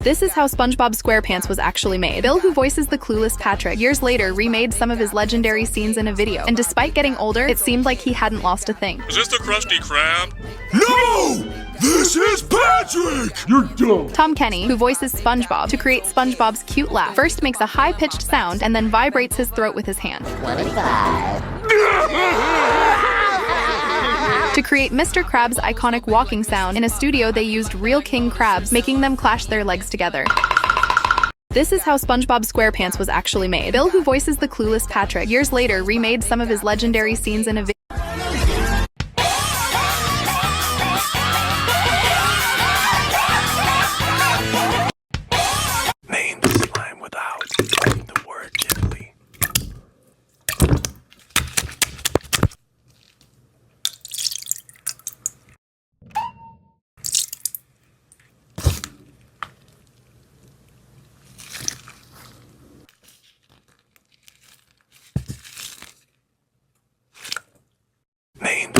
This is how SpongeBob SquarePants was actually made. Bill, who voices the clueless Patrick, years later remade some of his legendary scenes in a video, and despite getting older, it seemed like he hadn't lost a thing. Is this the Krusty Krab? No! This is Patrick! You're dumb. Tom Kenny, who voices SpongeBob, to create SpongeBob's cute laugh, first makes a high-pitched sound and then vibrates his throat with his hand. 25. To create Mr. Krabs' iconic walking sound, in a studio they used real king crabs, making them clash their legs together. This is how SpongeBob SquarePants was actually made. Bill, who voices the clueless Patrick, years later remade some of his legendary scenes in a video. Name the slime without writing the word gently. Name.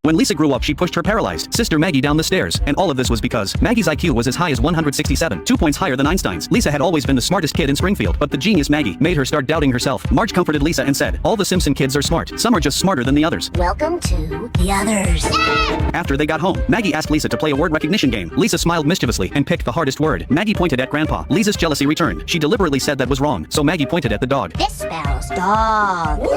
When Lisa grew up, she pushed her paralyzed sister Maggie down the stairs, and all of this was because Maggie's IQ was as high as 167, 2 points higher than Einstein's. Lisa had always been the smartest kid in Springfield, but the genius Maggie made her start doubting herself. Marge comforted Lisa and said, "All the Simpson kids are smart. Some are just smarter than the others." Welcome to the others. After they got home, Maggie asked Lisa to play a word recognition game. Lisa smiled mischievously and picked the hardest word. Maggie pointed at Grandpa. Lisa's jealousy returned. She deliberately said that was wrong, so Maggie pointed at the dog. This spells dog.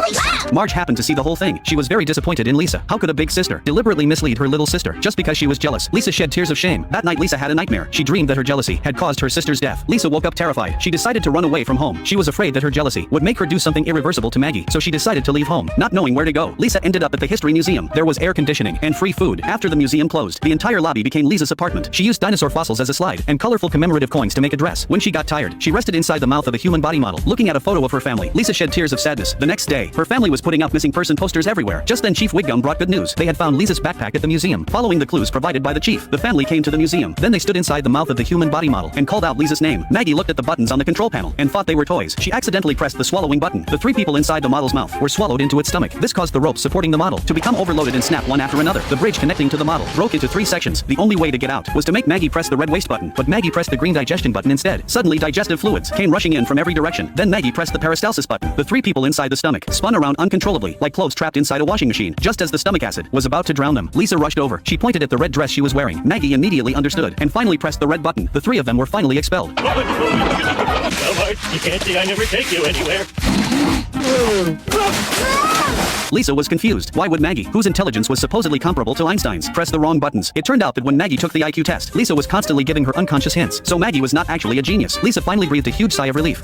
Marge happened to see the whole thing. She was very disappointed in Lisa. How could a big sister deliberately mislead her little sister just because she was jealous? Lisa shed tears of shame. That night Lisa had a nightmare. She dreamed that her jealousy had caused her sister's death. Lisa woke up terrified. She decided to run away from home. She was afraid that her jealousy would make her do something irreversible to Maggie, so she decided to leave home, not knowing where to go. Lisa ended up at the History Museum. There was air conditioning and free food. After the museum closed, the entire lobby became Lisa's apartment. She used dinosaur fossils as a slide and colorful commemorative coins to make a dress. When she got tired, she rested inside the mouth of a human body model. Looking at a photo of her family, Lisa shed tears of sadness. The next day, her family was putting up missing person posters everywhere. Just then Chief Wiggum brought good news. They had found Lisa's backpack at the museum. Following the clues provided by the chief, the family came to the museum. Then they stood inside the mouth of the human body model and called out Lisa's name. Maggie looked at the buttons on the control panel and thought they were toys. She accidentally pressed the swallowing button. The 3 people inside the model's mouth were swallowed into its stomach. This caused the ropes supporting the model to become overloaded and snap one after another. The bridge connecting to the model broke into 3 sections. The only way to get out was to make Maggie press the red waste button, but Maggie pressed the green digestion button instead. Suddenly digestive fluids came rushing in from every direction. Then Maggie pressed the peristalsis button. The 3 people inside the stomach spun around uncontrollably, like clothes trapped inside a washing machine. Just as the stomach acid was about to drown them, Lisa rushed over. She pointed at the red dress she was wearing. Maggie immediately understood and finally pressed the red button. The 3 of them were finally expelled. Well, Marge, you can't say I never take you anywhere. Lisa was confused. Why would Maggie, whose intelligence was supposedly comparable to Einstein's, press the wrong buttons? It turned out that when Maggie took the IQ test, Lisa was constantly giving her unconscious hints, so Maggie was not actually a genius. Lisa finally breathed a huge sigh of relief.